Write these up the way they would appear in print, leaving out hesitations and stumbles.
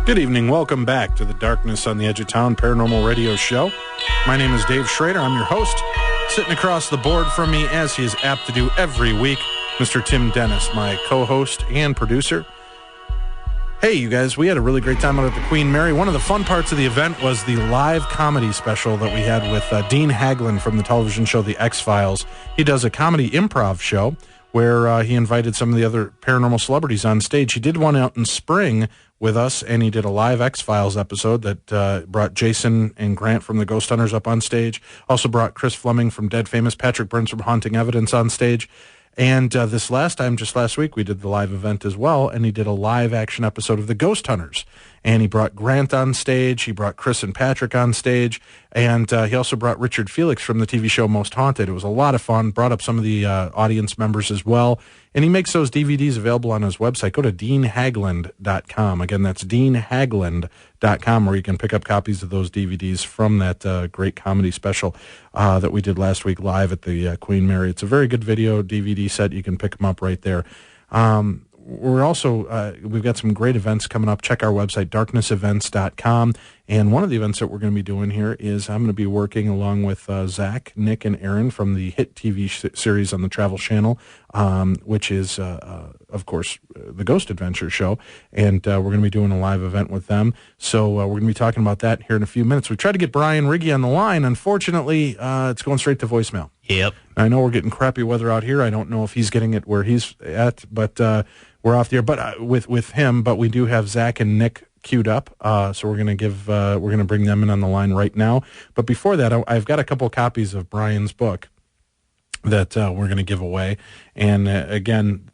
Good evening. Welcome back to the Darkness on the Edge of Town Paranormal Radio Show. My name is Dave Schrader. I'm your host. Sitting across the board from me, as he is apt to do every week, Mr. Tim Dennis, my co-host and producer. Hey, you guys, we had a really great time out at the Queen Mary. One of the fun parts of the event was the live comedy special that we had with Dean Haglund from the television show The X-Files. He does a comedy improv show where he invited some of the other paranormal celebrities on stage. He did one out in spring with us, and he did a live X-Files episode that brought Jason and Grant from the Ghost Hunters up on stage. Also brought Chris Fleming from Dead Famous, Patrick Burns from Haunting Evidence on stage. And this last time, just last week, we did the live event as well, and he did a live action episode of the Ghost Hunters. And he brought Grant on stage, he brought Chris and Patrick on stage, and he also brought Richard Felix from the TV show Most Haunted. It was a lot of fun, brought up some of the audience members as well. And he makes those DVDs available on his website. Go to deanhaglund.com. Again, that's deanhaglund.com, where you can pick up copies of those DVDs from that great comedy special that we did last week live at the Queen Mary. It's a very good video DVD set. You can pick them up right there. We're also, we've got some great events coming up. Check our website, darknessevents.com. And one of the events that we're going to be doing here is I'm going to be working along with Zach, Nick, and Aaron from the hit TV series on the Travel Channel, which is, of course, the Ghost Adventure Show. And we're going to be doing a live event with them. So we're going to be talking about that here in a few minutes. We tried to get Brian Riggy on the line. Unfortunately, it's going straight to voicemail. Yep. I know we're getting crappy weather out here. I don't know if he's getting it where he's at, but we're off the air. But with him, but we do have Zach and Nick queued up, so we're gonna bring them in on the line right now. But before that, I've got a couple copies of Brian's book that we're gonna give away. And again,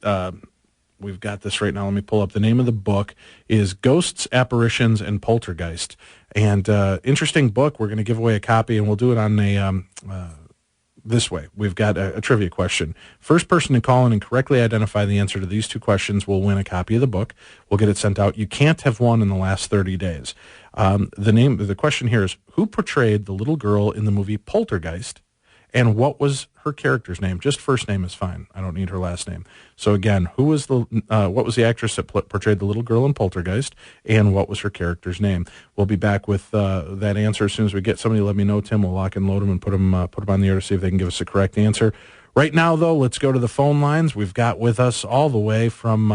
we've got this right now. Let me pull up. The name of the book is Ghosts, Apparitions, and Poltergeist. And interesting book. We're gonna give away a copy, and we'll do it on a this way. We've got a trivia question. First person to call in and correctly identify the answer to these two questions will win a copy of the book. We'll get it sent out. You can't have won in the last 30 days. The question here is, who portrayed the little girl in the movie Poltergeist, and what was her character's name? Just first name is fine. I don't need her last name. So again, what was the actress that portrayed the little girl in Poltergeist, and what was her character's name? We'll be back with that answer as soon as we get somebody. Let me know, Tim. We'll lock and load them and put them on the air to see if they can give us a correct answer. Right now, though, let's go to the phone lines. We've got with us all the way from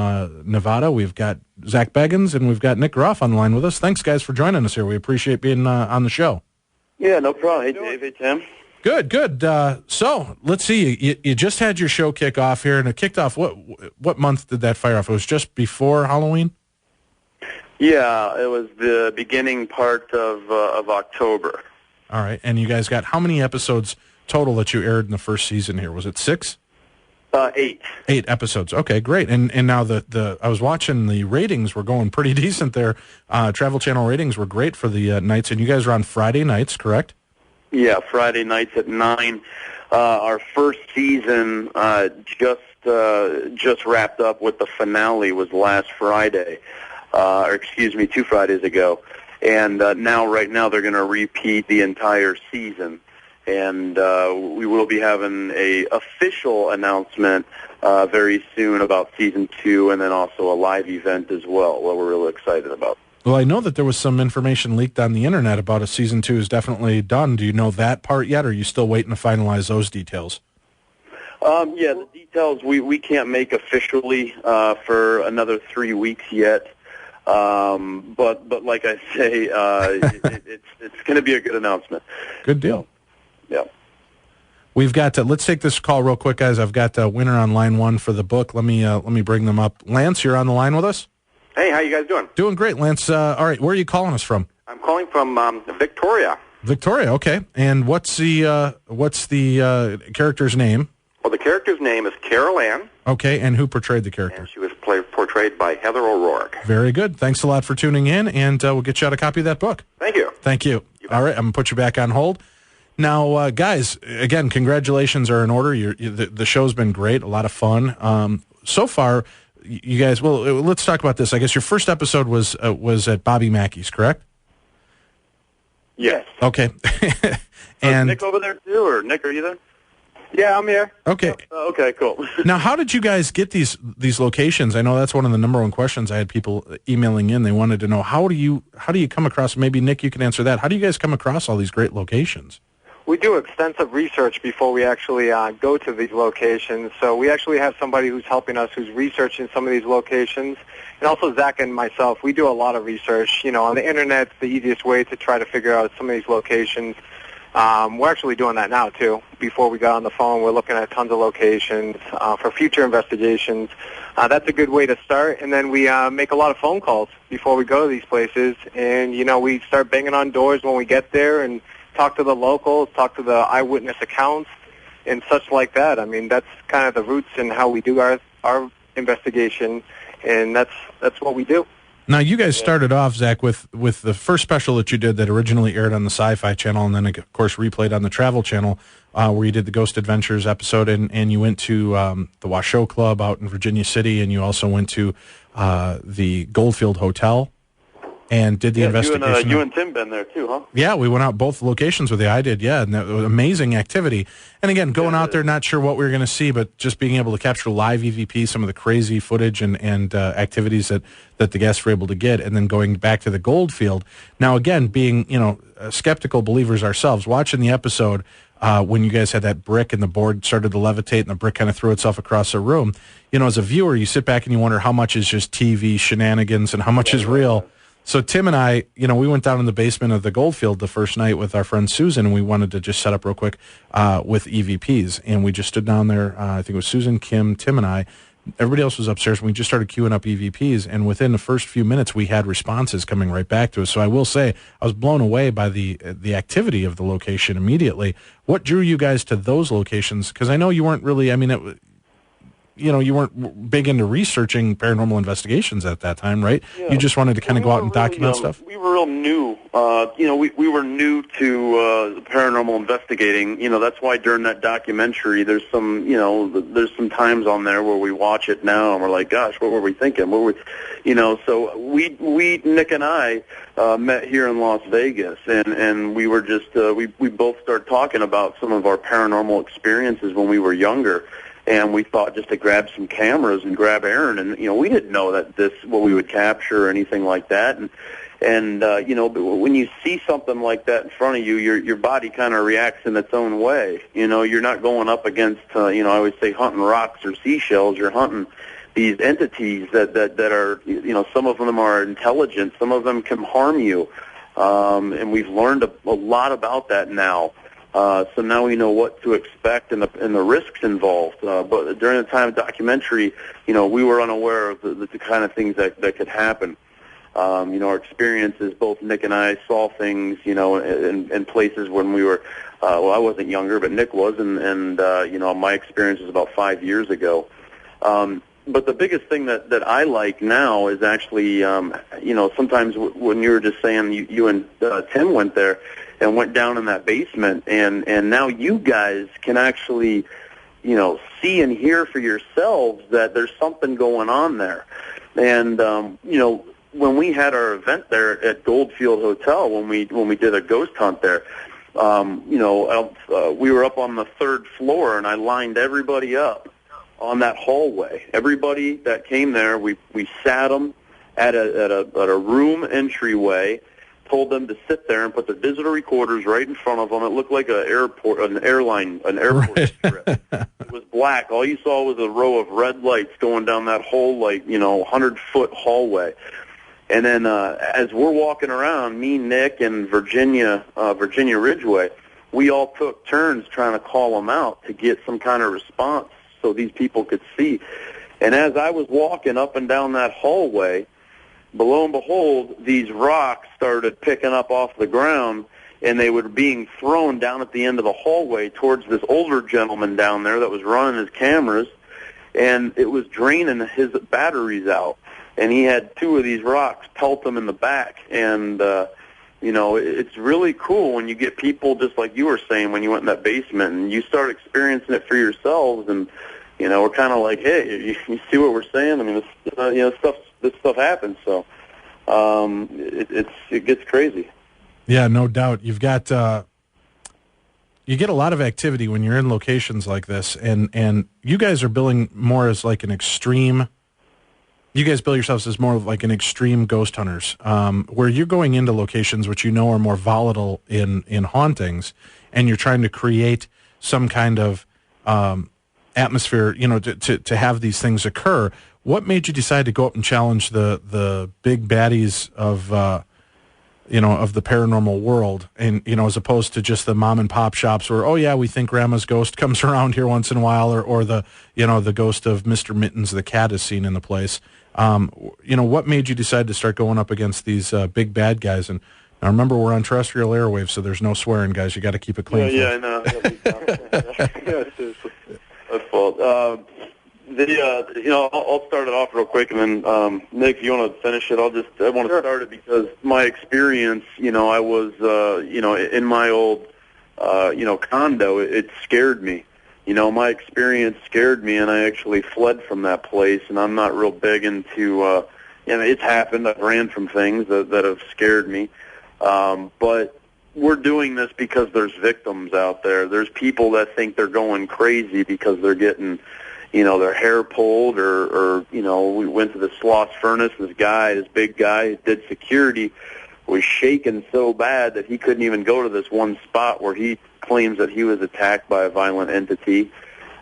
Nevada. We've got Zak Bagans, and we've got Nick Groff on the line with us. Thanks, guys, for joining us here. We appreciate being on the show. Yeah, no problem. Hey, Dave. Hey, Tim. Good. So let's see. You just had your show kick off here, and it kicked off. What month did that fire off? It was just before Halloween. Yeah, it was the beginning part of October. All right, and you guys got how many episodes total that you aired in the first season here? Was it 6? 8. 8 episodes. Okay, great. And now I was watching, the ratings were going pretty decent there. Travel Channel ratings were great for the nights, and you guys were on Friday nights, correct? Yeah, Friday nights at 9. Our first season just wrapped up with the finale was last Friday, or excuse me, 2 Fridays ago. And right now they're going to repeat the entire season. And we will be having a official announcement very soon about season 2, and then also a live event as well, what we're really excited about. Well, I know that there was some information leaked on the internet about a season 2 is definitely done. Do you know that part yet, or are you still waiting to finalize those details? Yeah, the details we can't make officially for another 3 weeks yet. But like I say, it's going to be a good announcement. Good deal. Yeah. We've got let's take this call real quick, guys. I've got a winner on line 1 for the book. Let me bring them up. Lance, you're on the line with us? Hey, how you guys doing? Doing great, Lance. All right, where are you calling us from? I'm calling from Victoria. Victoria, okay. And what's the character's name? Well, the character's name is Carol Ann. Okay, and who portrayed the character? And she was portrayed by Heather O'Rourke. Very good. Thanks a lot for tuning in, and we'll get you out a copy of that book. Thank you. Thank you. All right, I'm going to put you back on hold. Now, guys, again, congratulations are in order. The show's been great, a lot of fun. So far, you guys, well, let's talk about this. I guess your first episode was at Bobby Mackey's, correct? Yes. Okay. And Nick over there too, or Nick, are you there? Yeah, I'm here. Okay. Okay, cool. Now, how did you guys get these locations? I know that's one of the number one questions I had people emailing in. They wanted to know, how do you come across, maybe Nick, you can answer that. How do you guys come across all these great locations? We do extensive research before we actually go to these locations. So we actually have somebody who's helping us, who's researching some of these locations. And also Zach and myself, we do a lot of research. You know, on the Internet's the easiest way to try to figure out some of these locations. We're actually doing that now, too. Before we got on the phone, we're looking at tons of locations for future investigations. That's a good way to start. And then we make a lot of phone calls before we go to these places. And, you know, we start banging on doors when we get there and talk to the locals, talk to the eyewitness accounts, and such like that. I mean, that's kind of the roots in how we do our investigation, and that's what we do. Now, you guys started off, Zach, with the first special that you did that originally aired on the Sci-Fi Channel and then, of course, replayed on the Travel Channel, where you did the Ghost Adventures episode, and you went to the Washoe Club out in Virginia City, and you also went to the Goldfield Hotel and did the investigation. You and Tim been there too, huh? Yeah, we went out both locations with you. I did, yeah, and that was amazing activity. And again, going out there, not sure what we were going to see, but just being able to capture live EVP, some of the crazy footage and activities that the guests were able to get, and then going back to the Goldfield. Now, again, being skeptical believers ourselves, watching the episode when you guys had that brick and the board started to levitate and the brick kind of threw itself across the room. You know, as a viewer, you sit back and you wonder how much is just TV shenanigans and how much is real. So Tim and I, we went down in the basement of the Goldfield the first night with our friend Susan, and we wanted to just set up real quick with EVPs. And we just stood down there, I think it was Susan, Kim, Tim, and I. Everybody else was upstairs, and we just started queuing up EVPs. And within the first few minutes, we had responses coming right back to us. So I will say, I was blown away by the activity of the location immediately. What drew you guys to those locations? Because I know you weren't really, you weren't big into researching paranormal investigations at that time, right? Yeah. You just wanted to kind of go out and document stuff? We were real new. We were new to paranormal investigating. That's why during that documentary, there's some times on there where we watch it now and we're like, gosh, what were we thinking? So we Nick and I met here in Las Vegas, and we were just, we both started talking about some of our paranormal experiences when we were younger. And we thought just to grab some cameras and grab Aaron, and we didn't know that what we would capture or anything like that. And but when you see something like that in front of you, your body kind of reacts in its own way. You're not going up against I always say hunting rocks or seashells. You're hunting these entities that are some of them are intelligent, some of them can harm you, and we've learned a lot about that now. So now we know what to expect and the risks involved. But during the time of documentary, we were unaware of the kind of things that could happen. Our experiences, both Nick and I saw things, in places when we were, I wasn't younger, but Nick was, and my experience was about 5 years ago. But the biggest thing that I like now is actually, sometimes when you were just saying you and Tim went there, and went down in that basement, and now you guys can actually, see and hear for yourselves that there's something going on there. And, when we had our event there at Goldfield Hotel, when we did a ghost hunt there, we were up on the third floor, and I lined everybody up on that hallway. Everybody that came there, we sat them at a room entryway, told them to sit there and put their digital recorders right in front of them. It looked like an airport right. strip. It was black. All you saw was a row of red lights going down that whole 100-foot hallway. And then as we're walking around, me, Nick, and Virginia Ridgeway, we all took turns trying to call them out to get some kind of response so these people could see. And as I was walking up and down that hallway, lo and behold, these rocks started picking up off the ground, and they were being thrown down at the end of the hallway towards this older gentleman down there that was running his cameras, and it was draining his batteries out. And he had two of these rocks pelt him in the back. And, it's really cool when you get people, just like you were saying, when you went in that basement, and you start experiencing it for yourselves, and, we're kind of like, hey, you see what we're saying? I mean, this stuff happens, so it gets crazy. Yeah, no doubt. You've got you get a lot of activity when you're in locations like this, and you guys are billing more as like an extreme. You guys bill yourselves as more of like an extreme ghost hunters, where you're going into locations which you know are more volatile in hauntings, and you're trying to create some kind of atmosphere, to have these things occur. What made you decide to go up and challenge the big baddies of of the paranormal world, and as opposed to just the mom and pop shops where, oh yeah, we think grandma's ghost comes around here once in a while, or the the ghost of Mr. Mittens the cat is seen in the place. What made you decide to start going up against these big bad guys? And now remember, we're on terrestrial airwaves, so there's no swearing, guys. You got to keep it clean. Yeah, I know. That's fault. I'll start it off real quick, and then Nick, if you want to finish it, I want to start it because my experience, I was, in my old, condo, it scared me. My experience scared me, and I actually fled from that place. And I'm not real big into, it's happened. I've ran from things that have scared me, but we're doing this because there's victims out there. There's people that think they're going crazy because they're getting their hair pulled, or we went to the Sloss Furnace. This big guy who did security, was shaking so bad that he couldn't even go to this one spot where he claims that he was attacked by a violent entity.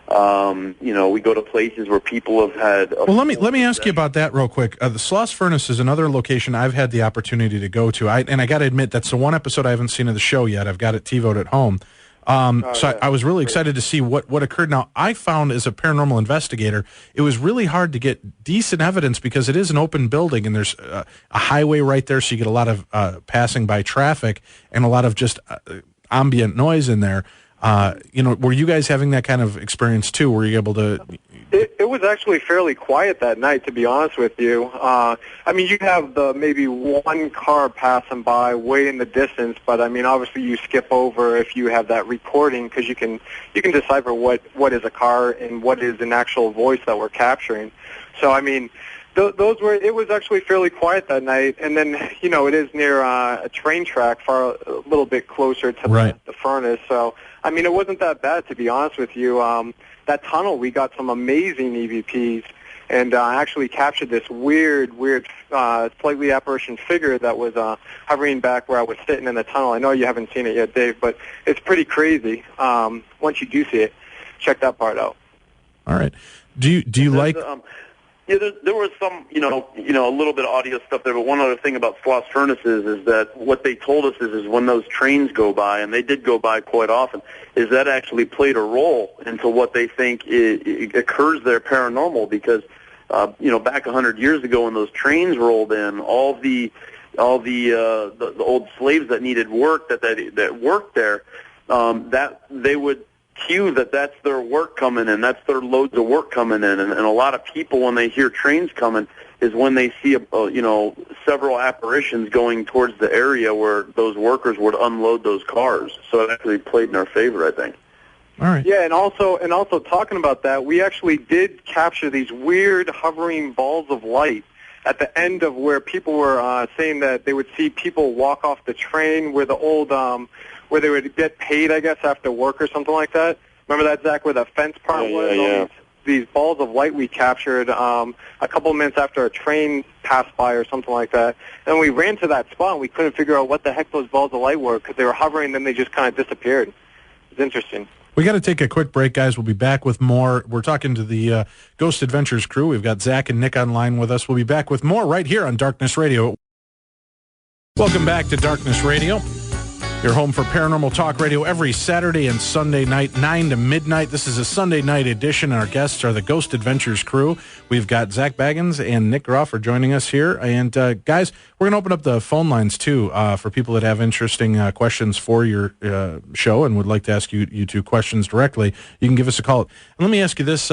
We go to places where people have had... Well, let me ask you about that real quick. The Sloss Furnace is another location I've had the opportunity to go to. And I got to admit, that's the one episode I haven't seen of the show yet. I've got it TiVo'd at home. I was really excited to see what occurred. Now, I found as a paranormal investigator, it was really hard to get decent evidence because it is an open building, and there's a highway right there, so you get a lot of passing by traffic and a lot of just ambient noise in there. Were you guys having that kind of experience too? Were you able to... It was actually fairly quiet that night, to be honest with you. You have maybe one car passing by way in the distance, but obviously you skip over if you have that recording, because you can decipher what is a car and what is an actual voice that we're capturing. So it was actually fairly quiet that night, and then it is near a train track, a little bit closer to the furnace. So it wasn't that bad, to be honest with you. That tunnel, we got some amazing EVPs, and actually captured this weird, slightly apparition figure that was hovering back where I was sitting in the tunnel. I know you haven't seen it yet, Dave, but it's pretty crazy. Once you do see it, check that part out. All right. Do you like... Yeah, there was some, a little bit of audio stuff there, but one other thing about Sloss Furnaces is that what they told us is when those trains go by, and they did go by quite often, is that actually played a role into what they think it occurs there paranormal, because, back 100 years ago when those trains rolled in, all the old slaves that needed work, that worked there, that they would cue that's their work coming in, that's their loads of work coming in, and a lot of people, when they hear trains coming, is when they see several apparitions going towards the area where those workers would unload those cars. So it actually played in our favor, I think. All right. Yeah, and also talking about that, we actually did capture these weird hovering balls of light at the end of where people were saying that they would see people walk off the train, where the old where they would get paid, I guess, after work or something like that. Remember that, Zach, where the fence part was? Yeah. These balls of light we captured a couple of minutes after a train passed by or something like that. And we ran to that spot, and we couldn't figure out what the heck those balls of light were, because they were hovering, and then they just kind of disappeared. It's interesting. We got to take a quick break, guys. We'll be back with more. We're talking to the Ghost Adventures crew. We've got Zach and Nick online with us. We'll be back with more right here on Darkness Radio. Welcome back to Darkness Radio, your home for paranormal talk radio every Saturday and Sunday night, 9 to midnight. This is a Sunday night edition. Our guests are the Ghost Adventures crew. We've got Zak Bagans and Nick Groff are joining us here. And, guys, we're going to open up the phone lines, too, for people that have interesting questions for your show and would like to ask you two questions directly. You can give us a call. And let me ask you this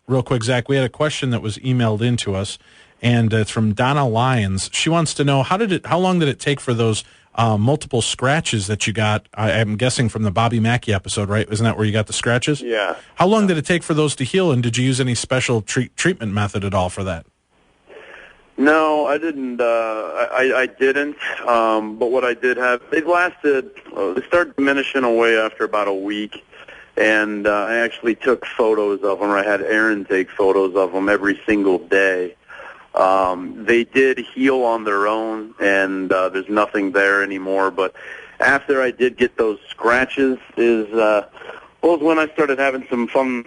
real quick, Zach. We had a question that was emailed in to us, and it's from Donna Lyons. She wants to know, how long did it take for those multiple scratches that you got? I'm guessing from the Bobby Mackey episode, right? Isn't that where you got the scratches? Yeah. How long did it take for those to heal, and did you use any special treatment method at all for that? No, I didn't. I didn't. But what I did have, they lasted. They started diminishing away after about a week, and I actually took photos of them. Or I had Aaron take photos of them every single day. They did heal on their own, and there's nothing there anymore. But after I did get those scratches, is when I started having some fun,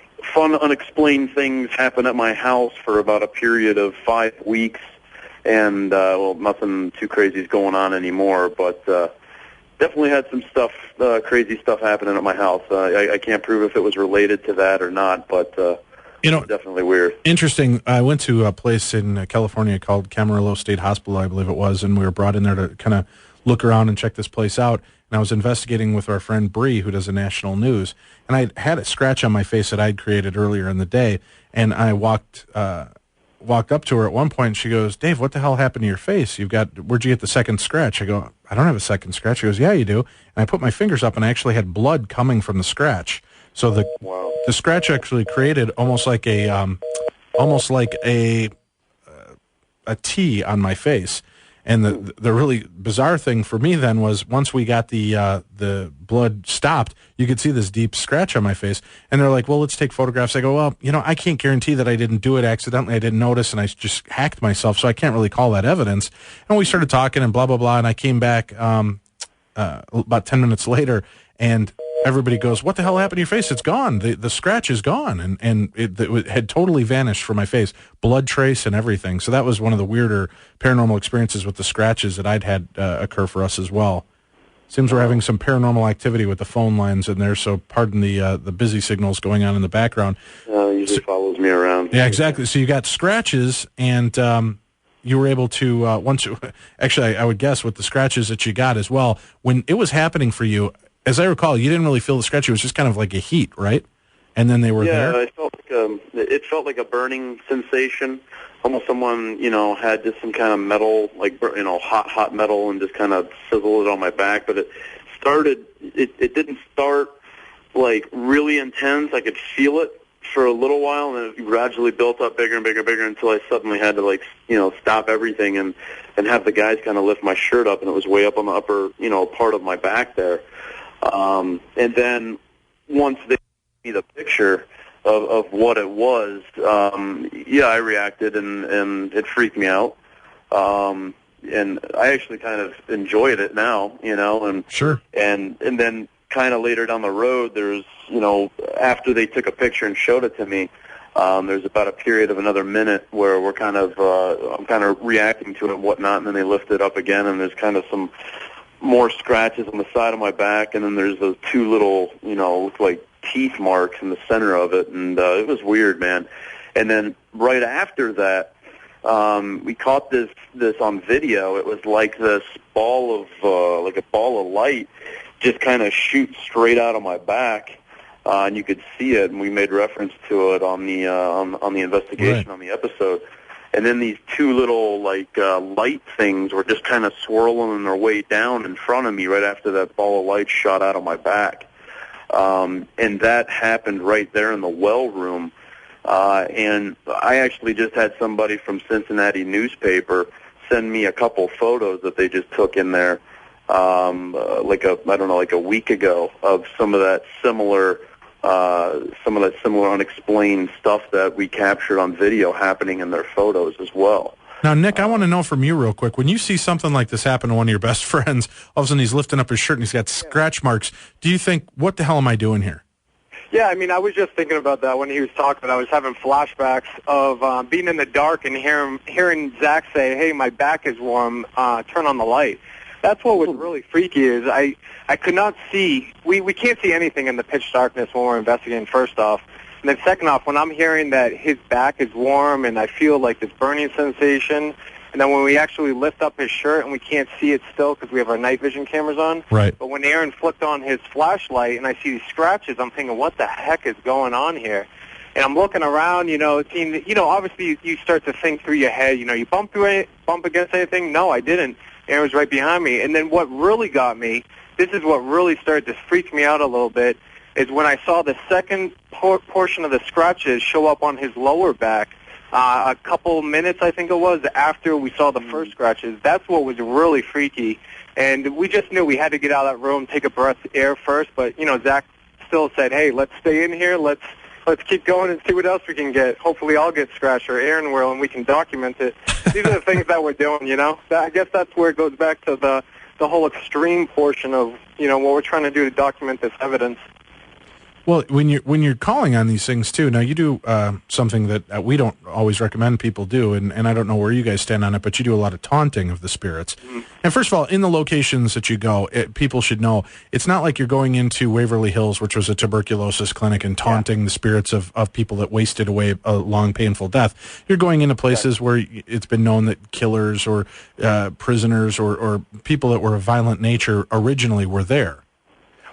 unexplained things happen at my house for about a period of 5 weeks. And, nothing too crazy is going on anymore, but definitely had some stuff, crazy stuff happening at my house. I can't prove if it was related to that or not, but definitely weird. Interesting. I went to a place in California called Camarillo State Hospital, I believe it was, and we were brought in there to kind of look around and check this place out. And I was investigating with our friend Bree, who does the national news, and I had a scratch on my face that I'd created earlier in the day, and I walked up to her at one point, and she goes, "Dave, what the hell happened to your face? Where'd you get the second scratch?" I go, "I don't have a second scratch." She goes, "Yeah, you do." And I put my fingers up, and I actually had blood coming from the scratch. So the scratch actually created almost like a T on my face. And the really bizarre thing for me then was once we got the blood stopped, you could see this deep scratch on my face. And they're like, "Well, let's take photographs." I go, "Well, I can't guarantee that I didn't do it accidentally. I didn't notice, and I just hacked myself, so I can't really call that evidence." And we started talking and blah, blah, blah. And I came back about 10 minutes later, and everybody goes, "What the hell happened to your face? It's gone. The scratch is gone." And it had totally vanished from my face, blood trace and everything. So that was one of the weirder paranormal experiences with the scratches that I'd had occur for us as well. Seems we're having some paranormal activity with the phone lines in there, so pardon the busy signals going on in the background. Usually follows me around. Yeah, exactly. So you got scratches, and you were able to, actually, I would guess with the scratches that you got as well, when it was happening for you, as I recall, you didn't really feel the scratch. It was just kind of like a heat, right? And then they were there? Yeah, it felt like a burning sensation. Almost someone, had just some kind of metal, like, hot metal, and just kind of sizzled it on my back. But it didn't start, like, really intense. I could feel it for a little while, and then it gradually built up bigger and bigger and bigger until I suddenly had to, like, stop everything and have the guys kind of lift my shirt up, and it was way up on the upper, part of my back there. And then once they gave me the picture of what it was, I reacted, and it freaked me out. And I actually kind of enjoyed it now, and sure. And then kind of later down the road, there's, after they took a picture and showed it to me, there's about a period of another minute where I'm kind of reacting to it and whatnot, and then they lift it up again, and there's kind of some more scratches on the side of my back, and then there's those two little, look like teeth marks in the center of it, and it was weird, man. And then right after that, we caught this on video. It was like this ball of, like a ball of light just kind of shoot straight out of my back, and you could see it, and we made reference to it on the investigation, right, on the episode. And then these two little, like, light things were just kind of swirling their way down in front of me right after that ball of light shot out of my back. And that happened right there in the well room. And I actually just had somebody from Cincinnati newspaper send me a couple photos that they just took in there, like a week ago, of some of that similar unexplained stuff that we captured on video happening in their photos as well. Now, Nick, I want to know from you real quick, when you see something like this happen to one of your best friends, all of a sudden he's lifting up his shirt and he's got scratch marks, do you think, what the hell am I doing here? Yeah, I mean, I was just thinking about that when he was talking. I was having flashbacks of being in the dark and hearing Zach say, "Hey, my back is warm, turn on the light." That's what was really freaky is I could not see. We can't see anything in the pitch darkness when we're investigating, first off. And then second off, when I'm hearing that his back is warm and I feel like this burning sensation, and then when we actually lift up his shirt and we can't see it still because we have our night vision cameras on. Right. But when Aaron flipped on his flashlight and I see these scratches, I'm thinking, what the heck is going on here? And I'm looking around, seeing, obviously you start to think through your head, you bump against anything? No, I didn't. Aaron was right behind me. And then what really got me, this is what really started to freak me out a little bit, is when I saw the second portion of the scratches show up on his lower back, a couple minutes, I think it was, after we saw the first scratches. That's what was really freaky. And we just knew we had to get out of that room, take a breath of air first. But, Zach still said, hey, let's stay in here. Let's keep going and see what else we can get. Hopefully I'll get scratched, or Aaron will, and we can document it. These are the things that we're doing, I guess that's where it goes back to the whole extreme portion of, what we're trying to do to document this evidence. Well, when you're calling on these things too, now you do something that we don't always recommend people do, and I don't know where you guys stand on it, but you do a lot of taunting of the spirits. Mm-hmm. And first of all, in the locations that you go, people should know it's not like you're going into Waverly Hills, which was a tuberculosis clinic, and taunting the spirits of people that wasted away a long, painful death. You're going into places where it's been known that killers or prisoners or people that were of violent nature originally were there.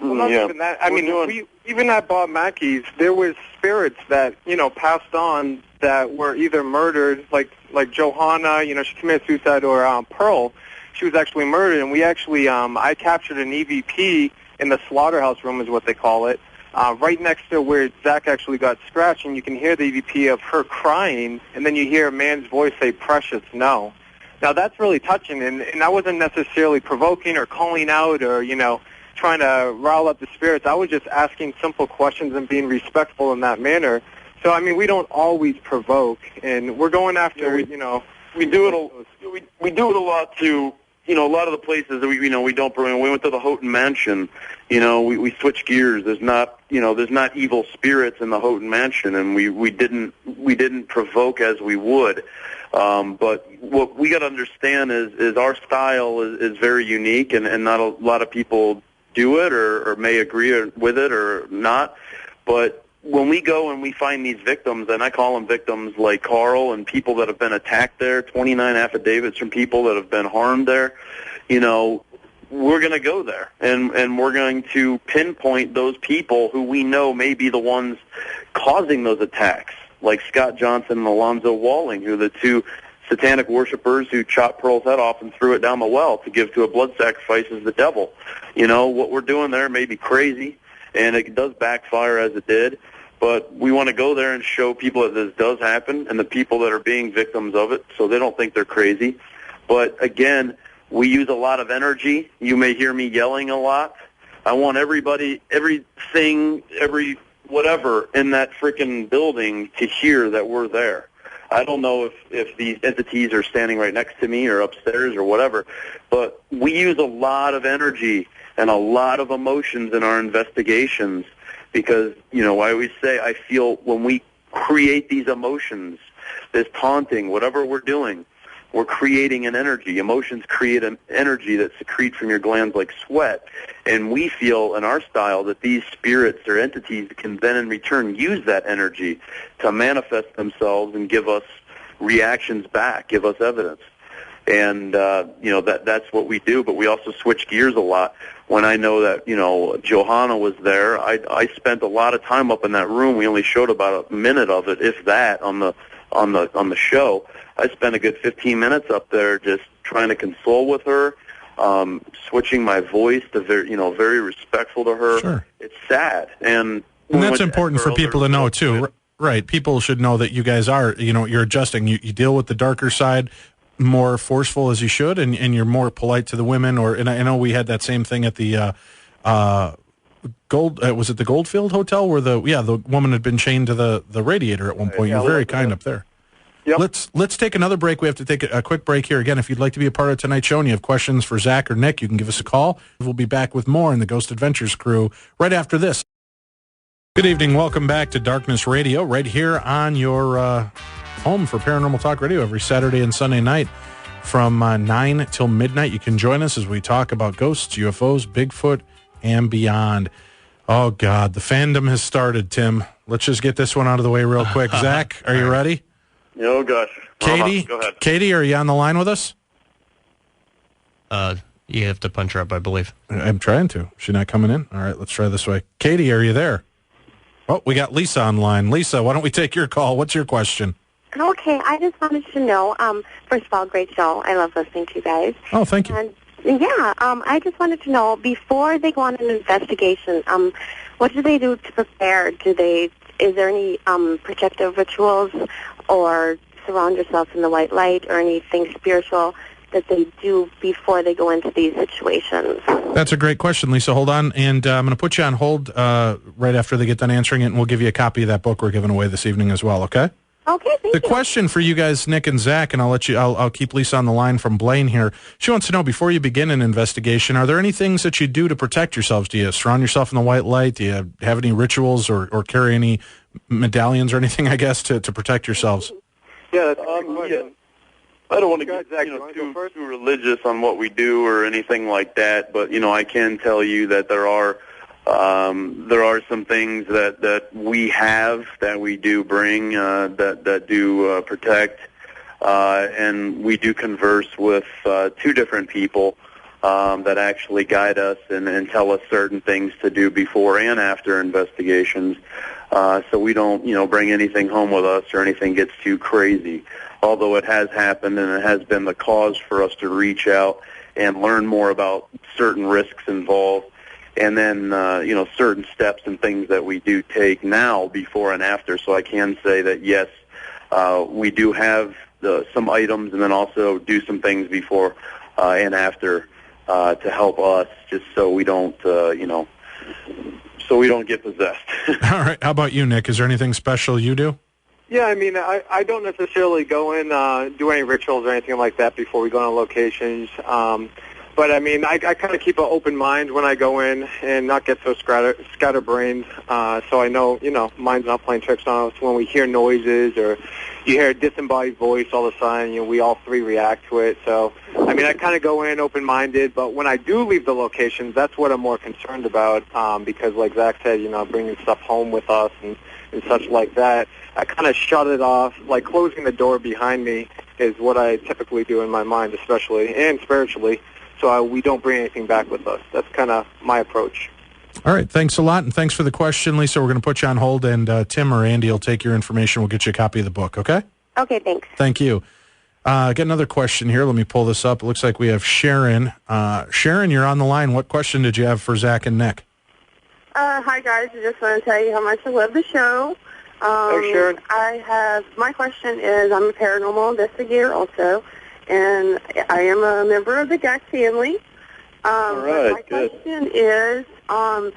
Well, not even that. I mean, even at Bob Mackey's, there was spirits that, passed on that were either murdered, like Johanna, she committed suicide, or Pearl, she was actually murdered. And we actually, I captured an EVP in the slaughterhouse room is what they call it, right next to where Zach actually got scratched, and you can hear the EVP of her crying, and then you hear a man's voice say, "Precious, no." Now, that's really touching, and I wasn't necessarily provoking or calling out or, trying to rile up the spirits. I was just asking simple questions and being respectful in that manner. So, I mean, we don't always provoke, and we're going after, we do it. We do it a lot too. A lot of the places that we don't. When we went to the Houghton Mansion, we switched gears. There's not evil spirits in the Houghton Mansion, and we didn't provoke as we would. But what we got to understand is our style is very unique, and not a lot of people do it or may agree with it or not. But when we go and we find these victims, and I call them victims like Carl and people that have been attacked there, 29 affidavits from people that have been harmed there, we're going to go there, and we're going to pinpoint those people who we know may be the ones causing those attacks, like Scott Johnson and Alonzo Walling, who are the two satanic worshipers who chopped Pearl's head off and threw it down the well to give to a blood sacrifice as the devil. What we're doing there may be crazy, and it does backfire as it did, but we want to go there and show people that this does happen and the people that are being victims of it so they don't think they're crazy. But again, we use a lot of energy. You may hear me yelling a lot. I want everybody, everything, whatever in that freaking building to hear that we're there. I don't know if these entities are standing right next to me or upstairs or whatever, but we use a lot of energy and a lot of emotions in our investigations because, I always say I feel when we create these emotions, this taunting, whatever we're doing, we're creating an energy. Emotions create an energy that secrete from your glands like sweat. And we feel in our style that these spirits or entities can then in return use that energy to manifest themselves and give us reactions back, give us evidence. And, that's what we do. But we also switch gears a lot. When I know that, Johanna was there, I spent a lot of time up in that room. We only showed about a minute of it, if that, on the show. I spent a good 15 minutes up there just trying to console with her, switching my voice to very respectful to her. Sure. It's sad, and that's important for people to know too, right? People should know that you guys are, you're adjusting. You deal with the darker side more forceful as you should, and you're more polite to the women. And I know we had that same thing at the was it the Goldfield Hotel where the woman had been chained to the radiator at one point. You're very kind up there. Yep. Let's take another break. We have to take a quick break here. Again, if you'd like to be a part of tonight's show and you have questions for Zach or Nick, you can give us a call. We'll be back with more in the Ghost Adventures crew right after this. Good evening. Welcome back to Darkness Radio, right here on your home for Paranormal Talk Radio every Saturday and Sunday night from 9 till midnight. You can join us as we talk about ghosts, UFOs, Bigfoot, and beyond. Oh, God, the fandom has started, Tim. Let's just get this one out of the way real quick. Zach, are you ready? Oh, gosh. Katie, go ahead. Katie, are you on the line with us? You have to punch her up, I believe. I'm trying to. She's not coming in? All right, let's try this way. Katie, are you there? Oh, we got Lisa online. Lisa, why don't we take your call? What's your question? Okay, I just wanted to know, first of all, great show. I love listening to you guys. Oh, thank you. And, I just wanted to know, before they go on an investigation, what do they do to prepare? Is there any protective rituals or surround yourself in the white light or anything spiritual that they do before they go into these situations? That's a great question, Lisa. Hold on, and I'm going to put you on hold right after they get done answering it, and we'll give you a copy of that book we're giving away this evening as well, okay? Okay, thank you. The question for you guys, Nick and Zach, and I'll keep Lisa on the line from Blaine here. She wants to know, before you begin an investigation, are there any things that you do to protect yourselves? Do you surround yourself in the white light? Do you have any rituals or carry any medallions or anything, I guess, to protect yourselves? Yeah, that's a good question. I don't want to Go ahead, get Zach, you wanna go first? too religious on what we do or anything like that, but I can tell you that there are some things that we have that we do bring that do protect, and we do converse with two different people that actually guide us and tell us certain things to do before and after investigations. So we don't bring anything home with us or anything gets too crazy. Although it has happened and it has been the cause for us to reach out and learn more about certain risks involved, and then certain steps and things that we do take now, before and after. So I can say that yes, we do have some items, and then also do some things before and after to help us, just so we don't so we don't get possessed. All right. How about you, Nick? Is there anything special you do? Yeah, I mean, I don't necessarily go in, do any rituals or anything like that before we go on locations. But, I mean, I kind of keep an open mind when I go in and not get so scatterbrained. So I know, mind's not playing tricks on us. When we hear noises or you hear a disembodied voice, all of a sudden, we all three react to it. So, I mean, I kind of go in open-minded. But when I do leave the locations, that's what I'm more concerned about because, like Zach said, bringing stuff home with us and such like that. I kind of shut it off, like closing the door behind me is what I typically do in my mind, especially, and spiritually, so we don't bring anything back with us. That's kind of my approach. All right, thanks a lot, and thanks for the question, Lisa. We're going to put you on hold, and Tim or Andy will take your information. We'll get you a copy of the book, okay? Okay, thanks. Thank you. Got another question here. Let me pull this up. It looks like we have Sharon. Sharon, you're on the line. What question did you have for Zach and Nick? Hi, guys. I just want to tell you how much I love the show. Hey, Sharon. My question is, I'm a paranormal investigator also, and I am a member of the Jack family. All right, my good. question is, how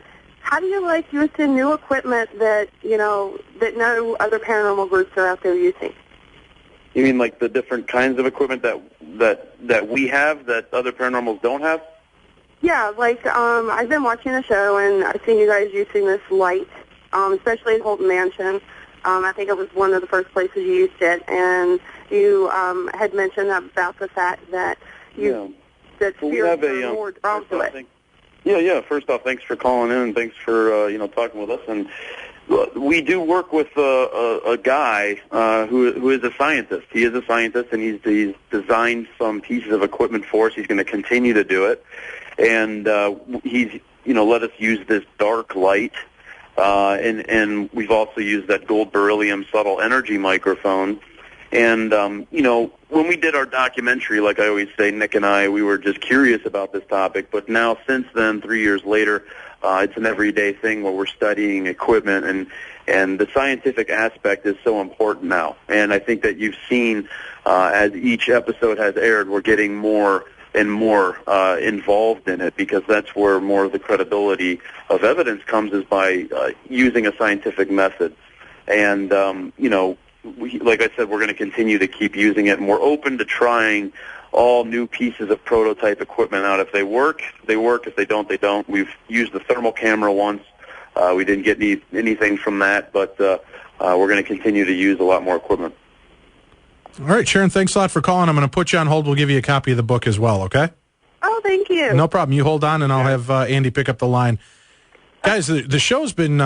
do you like using new equipment that no other paranormal groups are out there using? You mean like the different kinds of equipment that we have that other paranormals don't have? Yeah, like I've been watching the show, and I've seen you guys using this light, especially in Holton Mansion. I think it was one of the first places you used it, and you had mentioned about the fact that that spirits are more drawn to it. Yeah. First off, thanks for calling in, and thanks for talking with us. And we do work with a guy who is a scientist. He is a scientist, and he's designed some pieces of equipment for us. He's going to continue to do it, and he's let us use this dark light. And we've also used that gold beryllium subtle energy microphone. And, when we did our documentary, like I always say, Nick and I, we were just curious about this topic. But now, since then, 3 years later, it's an everyday thing where we're studying equipment. And the scientific aspect is so important now. And I think that you've seen, as each episode has aired, we're getting more and more involved in it, because that's where more of the credibility of evidence comes, is by using a scientific method. And, like I said, we're going to continue to keep using it, and we're open to trying all new pieces of prototype equipment out. If they work, they work. If they don't, they don't. We've used the thermal camera once. We didn't get anything from that, but we're going to continue to use a lot more equipment. All right, Sharon, thanks a lot for calling. I'm going to put you on hold. We'll give you a copy of the book as well, okay? Oh, thank you. No problem. You hold on, and I'll have Andy pick up the line. Guys, the show's been,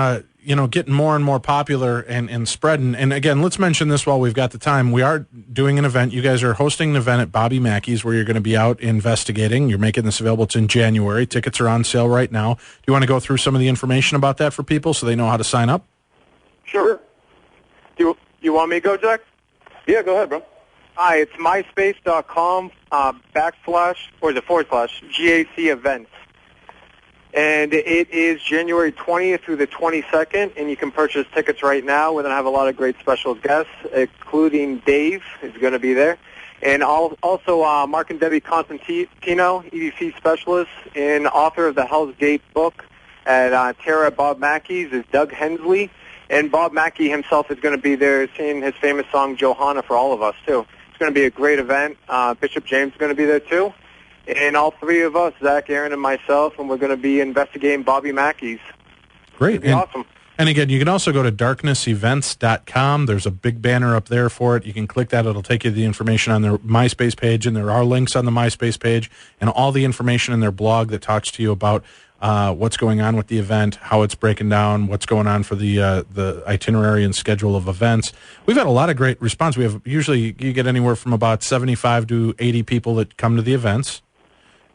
getting more and more popular and spreading. And, again, let's mention this while we've got the time. We are doing an event. You guys are hosting an event at Bobby Mackey's where you're going to be out investigating. You're making this available. It's in January. Tickets are on sale right now. Do you want to go through some of the information about that for people so they know how to sign up? Sure. Do you want me to go, Jack? Yeah, go ahead, bro. Hi, it's myspace.com / GAC events. And it is January 20th through the 22nd, and you can purchase tickets right now. We're going to have a lot of great special guests, including Dave is going to be there. And also Mark and Debbie Constantino, EDC specialists, and author of the Hell's Gate book at Terra Bob Mackey's is Doug Hensley. And Bob Mackey himself is going to be there singing his famous song, Johanna, for all of us, too. It's going to be a great event. Bishop James is going to be there, too. And all three of us, Zach, Aaron, and myself, and we're going to be investigating Bobby Mackey's. Great. Awesome. And again, you can also go to darknessevents.com. There's a big banner up there for it. You can click that. It'll take you to the information on their MySpace page, and there are links on the MySpace page and all the information in their blog that talks to you about what's going on with the event, how it's breaking down, what's going on for the itinerary and schedule of events. We've had a lot of great response. We have usually you get anywhere from about 75 to 80 people that come to the events.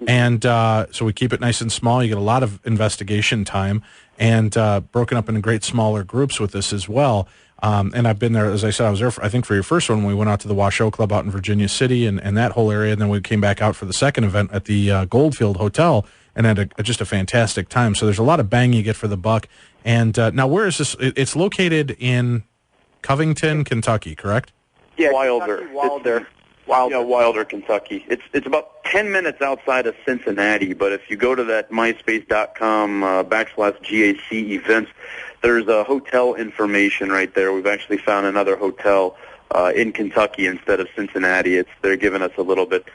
And so we keep it nice and small. You get a lot of investigation time and broken up into great smaller groups with this as well. And I've been there, as I said, I was there, I think, for your first one when we went out to the Washoe Club out in Virginia City and that whole area. And then we came back out for the second event at the Goldfield Hotel and had just a fantastic time. So there's a lot of bang you get for the buck. And now where is this? It's located in Covington, Kentucky, correct? Yeah, Wilder. Kentucky, Wilder. It's there. Wilder, Kentucky. It's about 10 minutes outside of Cincinnati, but if you go to that myspace.com /GAC events, there's a hotel information right there. We've actually found another hotel in Kentucky instead of Cincinnati. They're giving us a little bit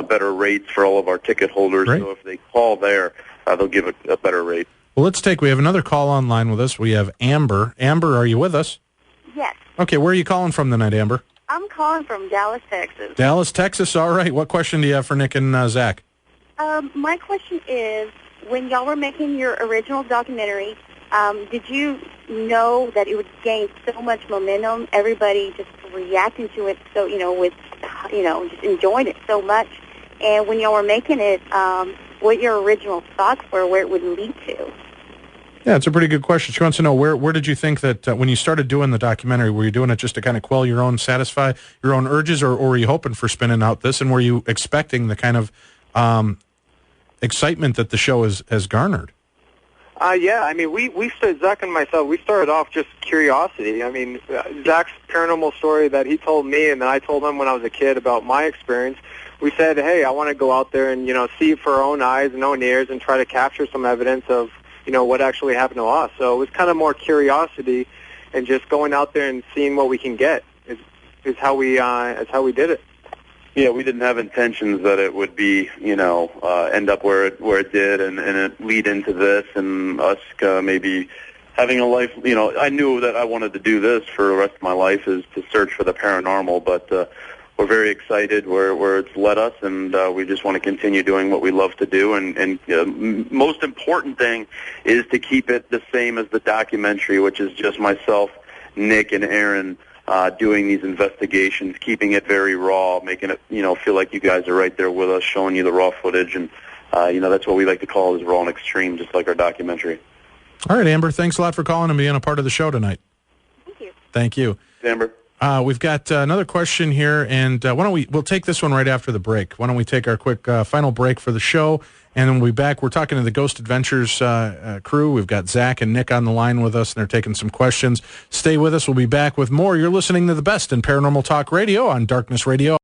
better rates for all of our ticket holders, Great. so if they call there, they'll give a better rate. Well, we have another call online with us. We have Amber. Amber, are you with us? Yes. Okay, where are you calling from tonight, Amber? I'm calling from Dallas, Texas. Dallas, Texas. All right. What question do you have for Nick and Zach? My question is, when y'all were making your original documentary, did you know that it would gain so much momentum? Everybody just reacting to it, so just enjoying it so much. And when y'all were making it, what your original thoughts were, where it would lead to? Yeah, it's a pretty good question. She wants to know where did you think that when you started doing the documentary, were you doing it just to kind of satisfy your own urges, or were you hoping for spinning out this, and were you expecting the kind of excitement that the show has garnered? Yeah, I mean, we started, Zach and myself, we started off just curiosity. I mean, Zach's paranormal story that he told me, and then I told him when I was a kid about my experience. We said, hey, I want to go out there and, see it for our own eyes and own ears and try to capture some evidence of what actually happened to us. So it was kind of more curiosity and just going out there and seeing what we can get is how we did it. Yeah, we didn't have intentions that it would be, end up where it did and it lead into this and us maybe having a life. I knew that I wanted to do this for the rest of my life, is to search for the paranormal, but we're very excited where it's led us, and we just want to continue doing what we love to do. And most important thing is to keep it the same as the documentary, which is just myself, Nick, and Aaron doing these investigations, keeping it very raw, making it feel like you guys are right there with us, showing you the raw footage, and that's what we like to call is raw and extreme, just like our documentary. All right, Amber, thanks a lot for calling and being a part of the show tonight. Thank you. Thank you. Amber. We've got another question here, and we'll take this one right after the break. Why don't we take our quick final break for the show, and then we'll be back. We're talking to the Ghost Adventures crew. We've got Zach and Nick on the line with us, and they're taking some questions. Stay with us. We'll be back with more. You're listening to the best in Paranormal Talk Radio on Darkness Radio.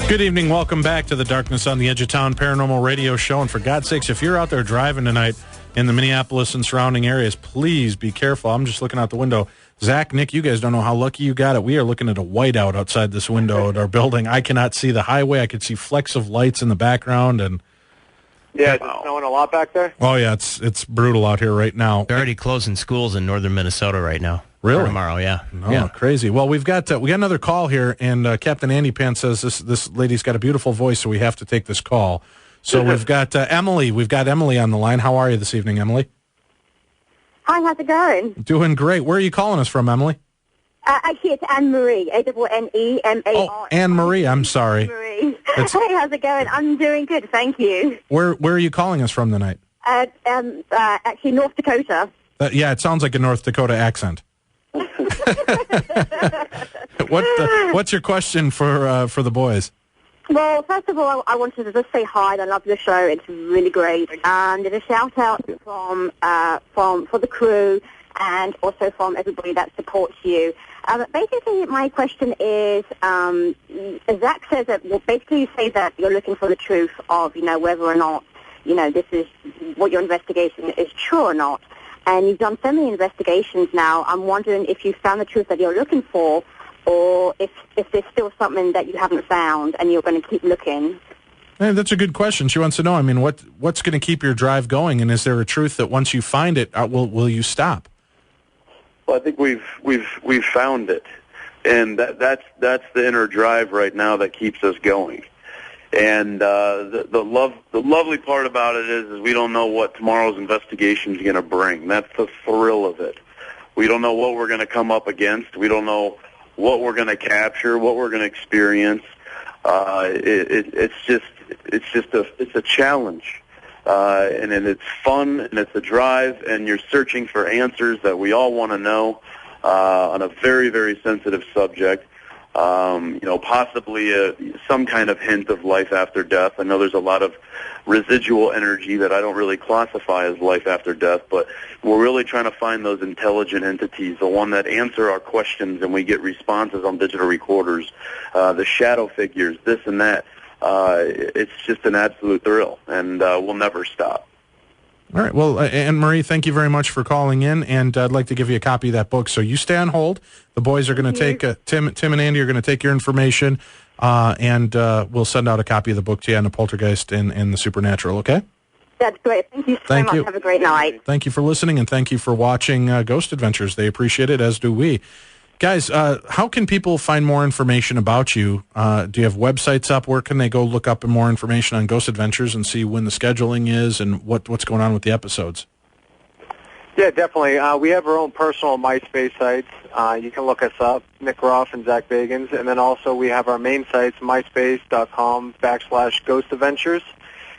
Good evening. Welcome back to the Darkness on the Edge of Town Paranormal Radio Show. And for God's sakes, if you're out there driving tonight in the Minneapolis and surrounding areas, please be careful. I'm just looking out the window. Zach, Nick, you guys don't know how lucky you got it. We are looking at a whiteout outside this window at our building. I cannot see the highway. I could see flecks of lights in the background. And yeah, it's snowing a lot back there? Oh, yeah, it's brutal out here right now. They're already closing schools in northern Minnesota right now. Really? Or tomorrow, yeah. No, yeah. Crazy. Well, we got another call here, and Captain Andy Pan says this lady's got a beautiful voice, so we have to take this call. So we've got Emily. We've got Emily on the line. How are you this evening, Emily? Hi, how's it going? Doing great. Where are you calling us from, Emily? Actually, it's Anne-Marie, A-N-E-M-A-R. Oh, Anne-Marie, I'm sorry. Anne-Marie. Hey, how's it going? I'm doing good, thank you. Where are you calling us from tonight? Actually, North Dakota. Yeah, it sounds like a North Dakota accent. What's your question for the boys? Well, first of all, I wanted to just say hi. I love your show. It's really great. There's a shout-out for the crew and also from everybody that supports you. Basically, my question is, Zach says that, well, basically you say that you're looking for the truth of, whether or not, this is what your investigation is true or not. And you've done so many investigations now. I'm wondering if you found the truth that you're looking for, or if there's still something that you haven't found and you're going to keep looking. Hey, that's a good question. She wants to know, what's going to keep your drive going, and is there a truth that once you find it, will you stop? Well, I think we've found it, and that's the inner drive right now that keeps us going. And the lovely part about it is we don't know what tomorrow's investigation is going to bring. That's the thrill of it. We don't know what we're going to come up against. We don't know what we're going to capture, what we're going to experience. It's a challenge, and it's fun, and it's a drive, and you're searching for answers that we all want to know on a very, very sensitive subject. Possibly some kind of hint of life after death. I know there's a lot of residual energy that I don't really classify as life after death, but we're really trying to find those intelligent entities, the one that answer our questions and we get responses on digital recorders, the shadow figures, this and that. It's just an absolute thrill, and we'll never stop. All right. Well, Anne-Marie, thank you very much for calling in, and I'd like to give you a copy of that book. So you stay on hold. The boys are going to take, Tim and Andy are going to take your information, and we'll send out a copy of the book to you on the poltergeist and the supernatural, okay? That's great. Thank you so much. Have a great night. Thank you for listening, and thank you for watching Ghost Adventures. They appreciate it, as do we. Guys, how can people find more information about you? Do you have websites up? Where can they go look up more information on Ghost Adventures and see when the scheduling is and what's going on with the episodes? Yeah, definitely. We have our own personal MySpace sites. You can look us up, Nick Groff and Zak Bagans. And then also we have our main sites, myspace.com/Ghost Adventures.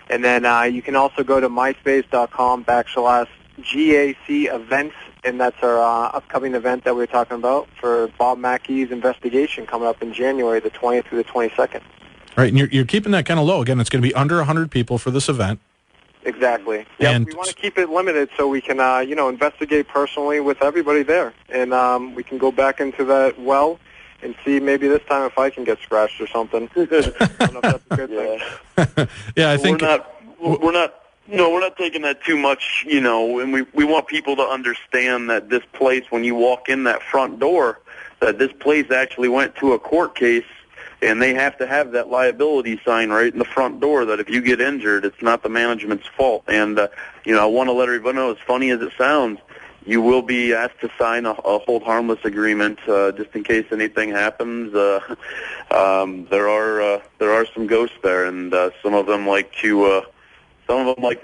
And then you can also go to myspace.com/GAC events. And that's our upcoming event that we were talking about for Bob Mackey's investigation coming up in January, the 20th through the 22nd. All right, and you're keeping that kind of low. Again, it's going to be under 100 people for this event. Exactly. Yeah, we want to keep it limited so we can, investigate personally with everybody there. And we can go back into that well and see maybe this time if I can get scratched or something. I don't know if that's a good thing. Yeah, I think... We're not taking that too much, and we want people to understand that this place, when you walk in that front door, that this place actually went to a court case, and they have to have that liability sign right in the front door that if you get injured, it's not the management's fault. And, I want to let everybody know, as funny as it sounds, you will be asked to sign a hold harmless agreement just in case anything happens. There are some ghosts there, and some of them like to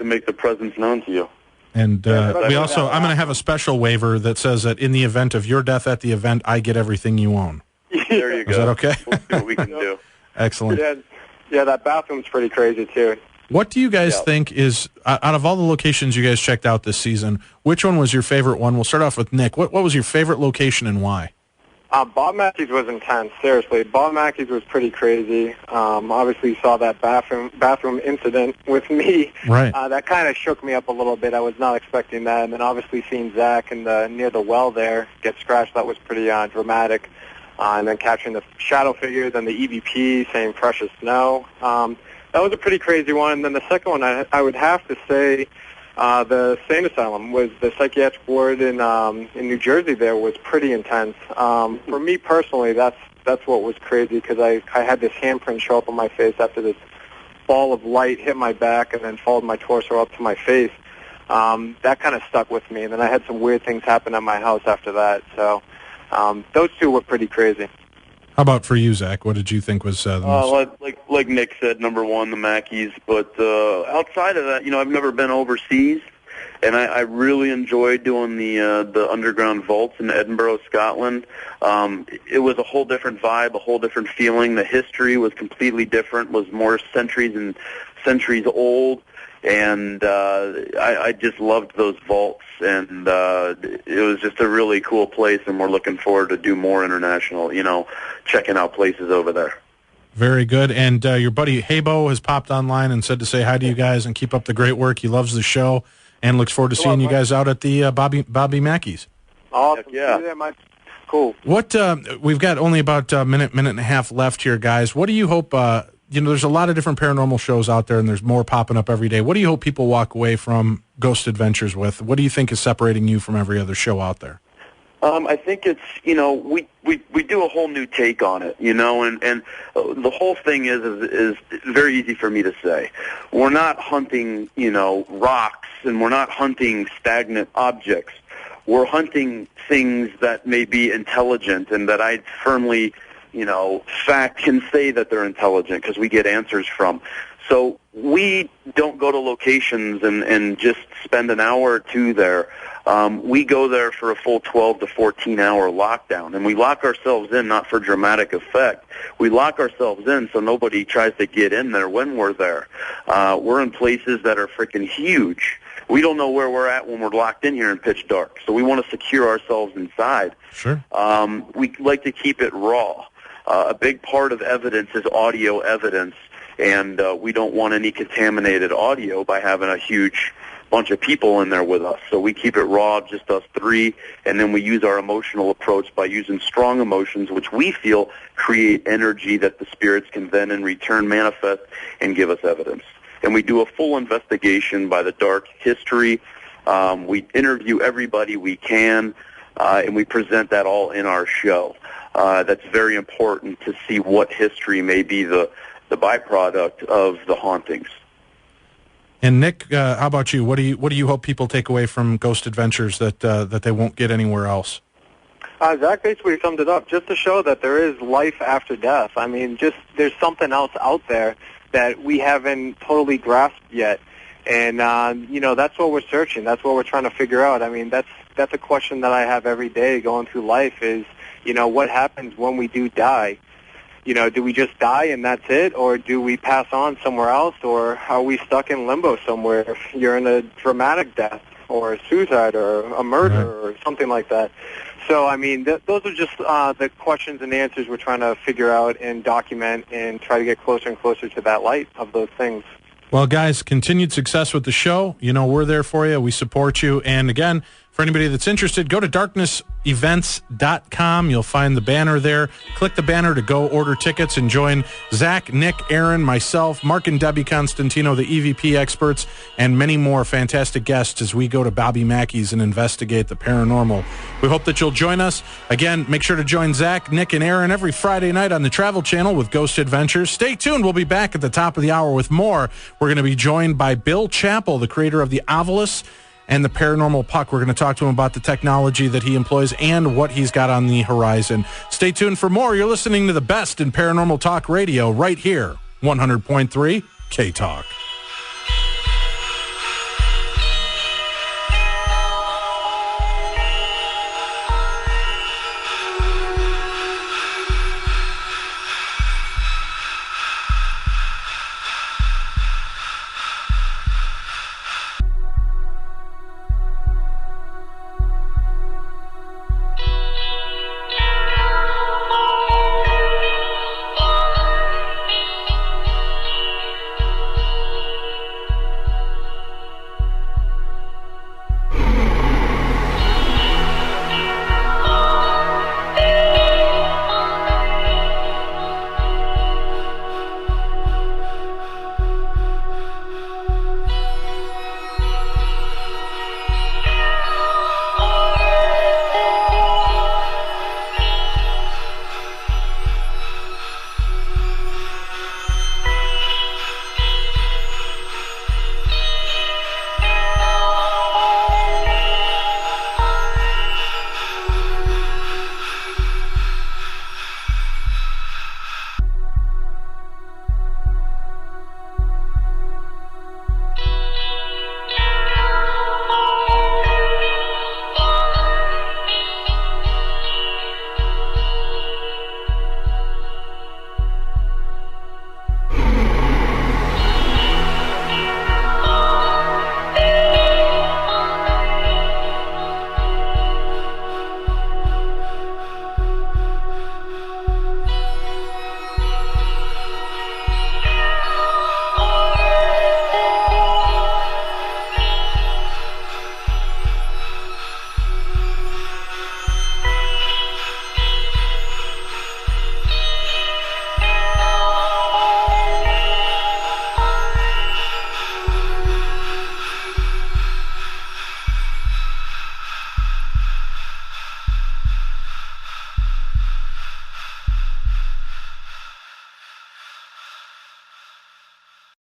make their presence known to you. And I'm going to have a special waiver that says that in the event of your death at the event, I get everything you own. There you go. Is that okay? We'll see what we can do. Excellent. Yeah, that bathroom's pretty crazy, too. What do you guys think is, out of all the locations you guys checked out this season, which one was your favorite one? We'll start off with Nick. What was your favorite location and why? Bob Mackey's was intense, seriously. Bob Mackey's was pretty crazy. Obviously, you saw that bathroom incident with me. Right. That kind of shook me up a little bit. I was not expecting that. And then obviously seeing Zach near the well there get scratched, that was pretty dramatic. And then capturing the shadow figures and the EVP saying precious snow. That was a pretty crazy one. And then the second one, I would have to say, the sane asylum was the psychiatric ward in New Jersey. There was pretty intense. For me personally, that's what was crazy because I had this handprint show up on my face after this ball of light hit my back and then followed my torso up to my face. That kind of stuck with me. And then I had some weird things happen at my house after that. So those two were pretty crazy. How about for you, Zach? What did you think was the most... Like Nick said, number one, the Mackeys. But outside of that, I've never been overseas, and I really enjoyed doing the underground vaults in Edinburgh, Scotland. It was a whole different vibe, a whole different feeling. The history was completely different, was more centuries and centuries old. And I just loved those vaults, and it was just a really cool place, and we're looking forward to do more international, checking out places over there. Very good. And your buddy Habo has popped online and said to say hi to you guys and keep up the great work. He loves the show and looks forward to seeing you guys out at the Bobby Mackey's. Awesome. Yeah. See you there, Mike. Cool. What we've got only about a minute and a half left here, guys. What do you hope? There's a lot of different paranormal shows out there, and there's more popping up every day. What do you hope people walk away from Ghost Adventures with? What do you think is separating you from every other show out there? I think it's, we do a whole new take on it, and the whole thing is very easy for me to say. We're not hunting, rocks, and we're not hunting stagnant objects. We're hunting things that may be intelligent and that I firmly, fact can say that they're intelligent because we get answers from. So we don't go to locations and just spend an hour or two there. We go there for a full 12 to 14-hour lockdown, and we lock ourselves in not for dramatic effect. We lock ourselves in so nobody tries to get in there when we're there. We're in places that are freaking huge. We don't know where we're at when we're locked in here in pitch dark, so we want to secure ourselves inside. Sure. We like to keep it raw. A big part of evidence is audio evidence, and we don't want any contaminated audio by having a huge bunch of people in there with us. So we keep it raw, just us three, and then we use our emotional approach by using strong emotions, which we feel create energy that the spirits can then in return manifest and give us evidence. And we do a full investigation by the dark history. We interview everybody we can, and we present that all in our show. That's very important to see what history may be the byproduct of the hauntings. And Nick, how about you? What do you hope people take away from Ghost Adventures that they won't get anywhere else? Zach basically summed it up, just to show that there is life after death. I mean, just there's something else out there that we haven't totally grasped yet. And, that's what we're searching. That's what we're trying to figure out. I mean, that's a question that I have every day going through life is, what happens when we do die? Do we just die and that's it, or do we pass on somewhere else, or are we stuck in limbo somewhere if you're in a dramatic death or a suicide or a murder or something like that? So, I mean, those are just the questions and answers we're trying to figure out and document and try to get closer and closer to that light of those things. Well, guys, continued success with the show. We're there for you. We support you. And again, for anybody that's interested, go to darknessevents.com. You'll find the banner there. Click the banner to go order tickets and join Zach, Nick, Aaron, myself, Mark and Debbie Constantino, the EVP experts, and many more fantastic guests as we go to Bobby Mackey's and investigate the paranormal. We hope that you'll join us. Again, make sure to join Zach, Nick, and Aaron every Friday night on the Travel Channel with Ghost Adventures. Stay tuned. We'll be back at the top of the hour with more. We're going to be joined by Bill Chappell, the creator of the Ovilus and the Paranormal Puck. We're going to talk to him about the technology that he employs and what he's got on the horizon. Stay tuned for more. You're listening to the best in paranormal talk radio right here, 100.3 K-Talk.